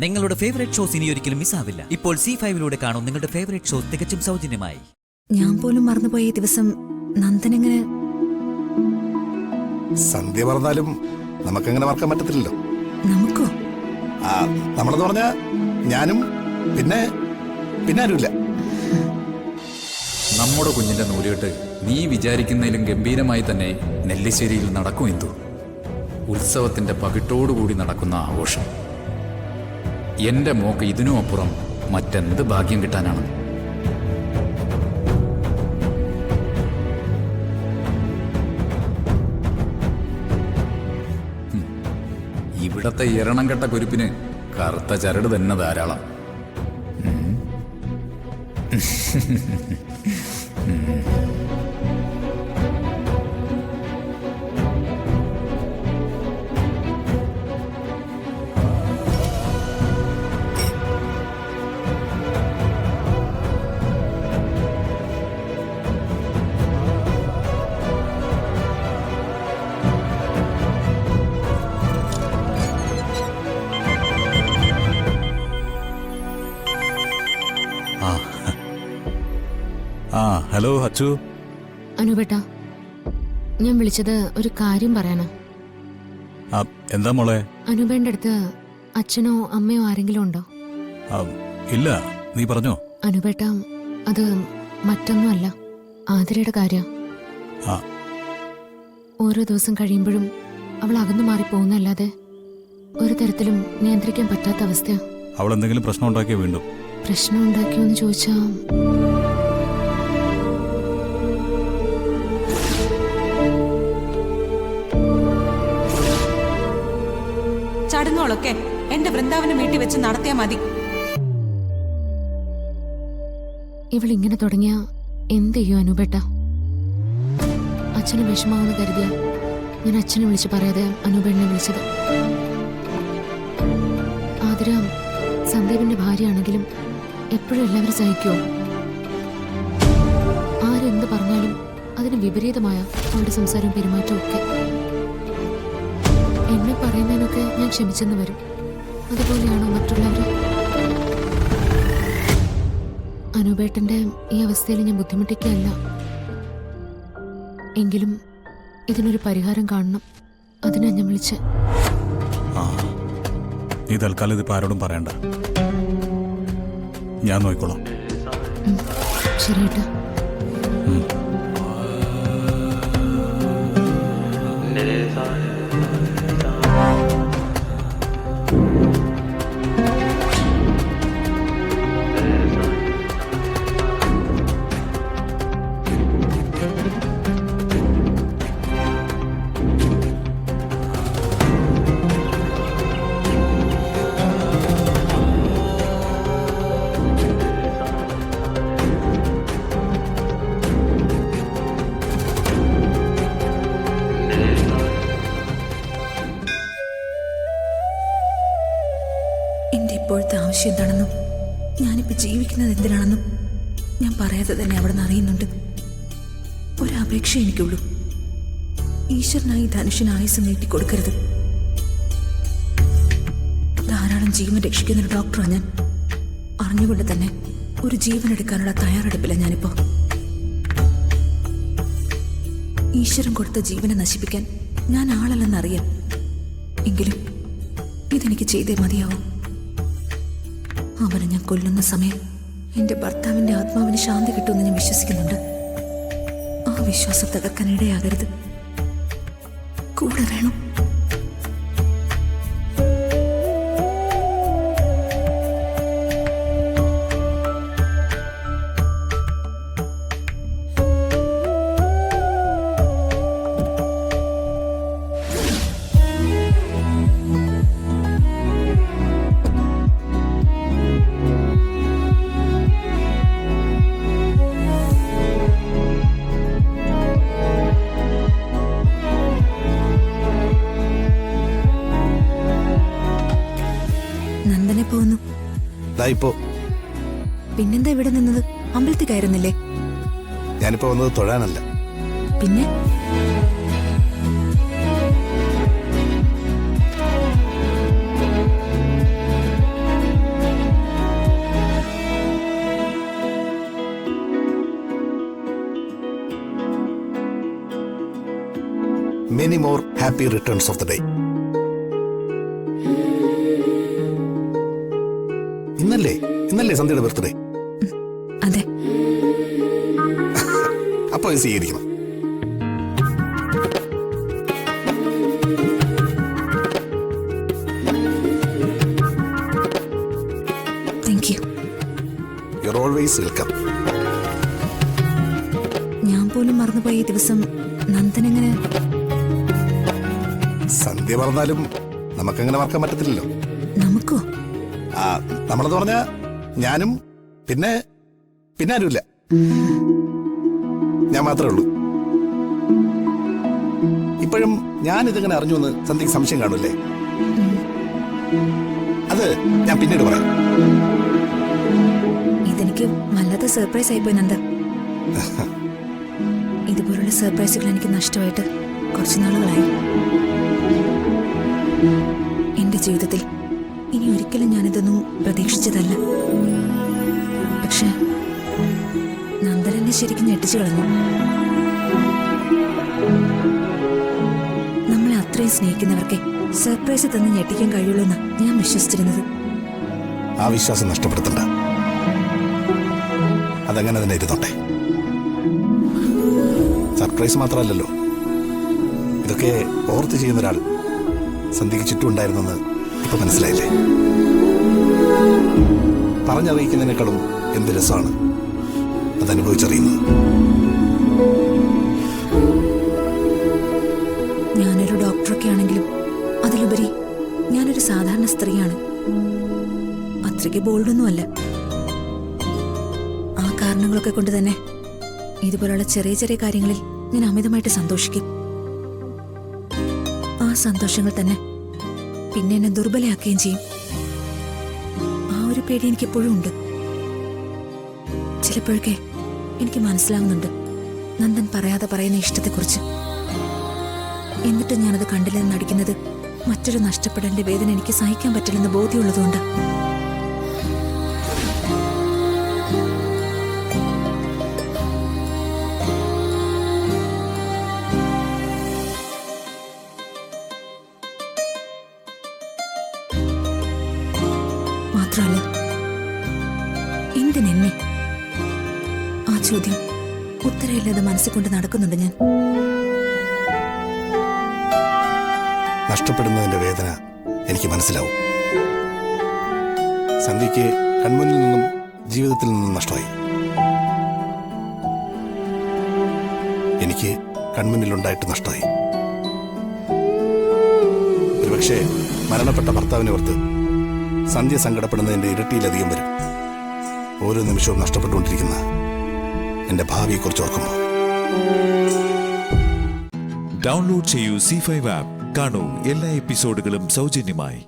നിങ്ങളുടെ favourite shows ഇനി ഒരിക്കലും മിസ്സാവില്ല. ഇപ്പോൾ C5 കാണും നിങ്ങളുടെ ഫേവറേറ്റ് ഷോസ് തികച്ചും സൗജന്യമായി. ഞാൻ പോലും മറന്നുപോയ ദിവസം നന്ദനെങ്ങനെ സന്ധ്യ പറഞ്ഞാലും നമുക്കങ്ങനെ മറക്കാൻ പറ്റത്തില്ലല്ലോ. നമുക്കോ? നമ്മളെന്ന് പറഞ്ഞ ഞാനും പിന്നെ ആരുമില്ല. നമ്മുടെ കുഞ്ഞിന്റെ നൂലുകെട്ട് നീ വിചാരിക്കുന്നതിലും ഗംഭീരമായി തന്നെ നെല്ലിശ്ശേരിയിൽ നടക്കും. എന്തു ഉത്സവത്തിന്റെ പകിട്ടോടുകൂടി നടക്കുന്ന ആഘോഷം. എന്റെ മോക്ക് ഇതിനും അപ്പുറം മറ്റെന്ത് ഭാഗ്യം കിട്ടാനാണ്? ഇവിടത്തെ ഇരണം കെട്ട കുരുപ്പിന് കറുത്ത ചരട് തന്നെ ധാരാളം. ഹലോ അച്ചു. അനുപേട്ട, ഞാൻ വിളിച്ചത് ഒരു കാര്യം പറയാനാ. എന്താ മോളെ? അനുപേന്റെ അടുത്ത് അച്ഛനോ അമ്മയോ ആരെങ്കിലും ഉണ്ടോ? ഇല്ല, നീ പറഞ്ഞോ. അനുപേട്ട, അത് മറ്റൊന്നുമല്ല, ആതിരയുടെ കാര്യം. ഓരോ ദിവസം കഴിയുമ്പോഴും അവൾ അകന്നു മാറി പോകുന്നല്ലാതെ ഒരു തരത്തിലും നിയന്ത്രിക്കാൻ പറ്റാത്ത അവസ്ഥ. അവൾ എന്തെങ്കിലും പ്രശ്നം ഉണ്ടാക്കിയോ? വീണ്ടും പ്രശ്നം ഉണ്ടാക്കിയോന്ന് ചോദിച്ചാ ചടങ്ങുകളൊക്കെ എന്റെ വൃന്ദാവനം വീട്ടിൽ വെച്ച് നടത്തിയാ മതി. ഇവളിങ്ങനെ തുടങ്ങിയ എന്ത് ചെയ്യും അനുപേട്ട? അച്ഛന് വിഷമാവെന്ന് കരുതിയ ഞാൻ അച്ഛനെ വിളിച്ച് പറയാതെ അനുപേട്ടനെ വിളിച്ചത്. ആതിര സന്ദീപിന്റെ ഭാര്യയാണെങ്കിലും എപ്പോഴും എല്ലാവരും സഹിക്കുമോ? ആരെന്ത് പറഞ്ഞാലും അതിന് വിപരീതമായ അവരുടെ സംസാരവും പെരുമാറ്റവും ഒക്കെ. എന്നെ പറയുന്നതിനൊക്കെ ഞാൻ ക്ഷമിച്ചെന്ന് വരും. അതുപോലെയാണോ മറ്റുള്ളവർ? അനുപേട്ടന്റെ ഈ അവസ്ഥയിൽ ഞാൻ ബുദ്ധിമുട്ടിക്കുകയല്ല. എങ്കിലും ഇതിനൊരു പരിഹാരം കാണണം. അതിനാ ഞാൻ വിളിച്ച്. നീ തൽക്കാലം ഇതിപ്പോ ആരോടും പറയണ്ട, ഞാൻ നോക്കിക്കോളാം. ശരി ഏട്ടാ. എന്റെ ഇപ്പോഴത്തെ ആവശ്യം എന്താണെന്നും ഞാനിപ്പോൾ ജീവിക്കുന്നത് എന്തിനാണെന്നും ഞാൻ പറയാതെ തന്നെ അവിടെ നിന്ന് അറിയുന്നുണ്ട്. ഒരപേക്ഷ എനിക്കുള്ളൂ. ഈശ്വരനായി ധനുഷിന് ആയുസ് നീട്ടിക്കൊടുക്കരുത്. ധാരാളം ജീവൻ രക്ഷിക്കുന്ന ഒരു ഡോക്ടറാണ് ഞാൻ. അറിഞ്ഞുകൊണ്ട് തന്നെ ഒരു ജീവൻ എടുക്കാനുള്ള തയ്യാറെടുപ്പില്ല ഞാനിപ്പോ. ഈശ്വരൻ കൊടുത്ത ജീവനെ നശിപ്പിക്കാൻ ഞാൻ ആളല്ലെന്നറിയാം. എങ്കിലും ഇതെനിക്ക് ചെയ്തേ മതിയാവും. അവനെ ഞാൻ കൊല്ലുന്ന സമയം എന്റെ ഭർത്താവിന്റെ ആത്മാവിന് ശാന്തി കിട്ടുമെന്ന് ഞാൻ വിശ്വസിക്കുന്നുണ്ട്. ആ വിശ്വാസം തകർക്കാൻ ഇടയാകരുത്. കൂടെ വേണം. പോകുന്നു. പിന്നെന്താ ഇവിടെ നിന്നത്? അമ്പലത്തിൽ കയറുന്നില്ലേ? ഞാനിപ്പോ വന്നത് തൊഴാനല്ല. പിന്നെ many more happy returns of the day. ഇന്നല്ലേ സന്ധ്യയുടെ ബർത്ത്ഡേ? അതെ. അപ്പൊ ഇത് സ്വീകരിക്കണം. Thank you. You are always welcome. ഞാൻ പോലും മറന്നുപോയ ഈ ദിവസം നന്ദൻ എങ്ങനെ? സന്ധ്യ പറഞ്ഞാലും നമുക്കങ്ങനെ മറക്കാൻ പറ്റത്തില്ലല്ലോ. നമുക്കോ? നമ്മളെന്ന് പറഞ്ഞ ഞാനും പിന്നെ ആരുമില്ല. ഞാൻ മാത്രമേ ഉള്ളൂ. ഇപ്പോഴും ഞാനിതെങ്ങനെ അറിഞ്ഞു എന്ന് സന്ധ്യക്ക് സംശയം കാണൂല്ലേ? അത് ഞാൻ പിന്നീട് പറയാം. ഇതെനിക്ക് വല്ലാത്ത സർപ്രൈസ് ആയിപ്പോയി നന്ദ. ഇതുപോലുള്ള സർപ്രൈസുകൾ എനിക്ക് നഷ്ടമായിട്ട് കുറച്ചു നാളുകളായി. എന്റെ ജീവിതത്തിൽ ഇനി ഒരിക്കലും ഞാനിതൊന്നും പ്രതീക്ഷിച്ചതല്ല. പക്ഷെ നന്ദൻ എന്നെ ശരിക്കും ഞെട്ടിച്ചു കളഞ്ഞു. നമ്മളെ അത്രയും സ്നേഹിക്കുന്നവർക്ക് സർപ്രൈസ് തന്ന് ഞെട്ടിക്കാൻ കഴിയുള്ളൂ എന്നാ ഞാൻ വിശ്വസിച്ചിരുന്നത്. ആ വിശ്വാസം നഷ്ടപ്പെടുത്തണ്ട. അതങ്ങനെ തന്നെ ഇരുന്നോട്ടെ. സർപ്രൈസ് മാത്രമല്ലല്ലോ, ഇതൊക്കെ ഓർത്ത് ചെയ്യുന്ന ഒരാൾ സന്ധ്യക്ക് ചുറ്റും ഉണ്ടായിരുന്നെന്ന് ഇപ്പൊ മനസ്സിലായില്ലേ? പറഞ്ഞറിയിക്കുന്നതിനേക്കാളും എന്ത് രസമാണ് അതനുഭവിച്ചറിയുന്നത്. ഞാനൊരു ഡോക്ടറൊക്കെ ആണെങ്കിലും അതിലുപരി ഞാനൊരു സാധാരണ സ്ത്രീയാണ്. അത്രയ്ക്ക് ബോൾഡൊന്നുമല്ല. ആ കാരണങ്ങളൊക്കെ കൊണ്ട് തന്നെ ഇതുപോലുള്ള ചെറിയ ചെറിയ കാര്യങ്ങളിൽ ഞാൻ അമിതമായിട്ട് സന്തോഷിക്കും. ആ സന്തോഷങ്ങൾ തന്നെ പിന്നെ എന്നെ ദുർബലയാക്കുകയും ചെയ്യും. ആ ഒരു പേടി എനിക്കിപ്പോഴും ഉണ്ട്. ചിലപ്പോഴൊക്കെ എനിക്ക് മനസ്സിലാവുന്നുണ്ട് നന്ദൻ പറയാതെ പറയുന്ന ഇഷ്ടത്തെക്കുറിച്ച്. എന്നിട്ട് ഞാനത് കണ്ടില്ലെന്ന് നടിക്കുന്നത് മറ്റൊരു നഷ്ടപ്പെടേണ്ട വേദന എനിക്ക് സഹിക്കാൻ പറ്റില്ലെന്ന് ബോധ്യമുള്ളതുകൊണ്ട്. മാത്രമല്ല, എന്തിനെന്നെ? ആ ചോദ്യം ഉത്തരമില്ലാതെ മനസ്സിൽ കൊണ്ട് നടക്കുന്നുണ്ട് ഞാൻ. നഷ്ടപ്പെടുന്നതിന്റെ വേദന എനിക്ക് മനസ്സിലാവും. സന്ധ്യയ്ക്ക് കൺമുന്നിൽ നിന്നും ജീവിതത്തിൽ നിന്നും നഷ്ടമായി. എനിക്ക് കൺമുന്നിലുണ്ടായിട്ട് നഷ്ടമായി. ഒരുപക്ഷെ മരണപ്പെട്ട ഭർത്താവിനെ ഓർത്ത് സന്ധ്യ സങ്കടപ്പെടുന്നതിന്റെ ഇരട്ടിയിലധികം വരും. ഓരോ നിമിഷവും നഷ്ടപ്പെട്ടുകൊണ്ടിരിക്കുന്ന എന്റെ ഭാവിയെക്കുറിച്ച് ഓർക്കുമ്പോൾ. ഡൗൺലോഡ് ചെയ്യൂ C5 ആപ്പ്. കാണൂ എല്ലാ എപ്പിസോഡുകളും സൗജന്യമായി.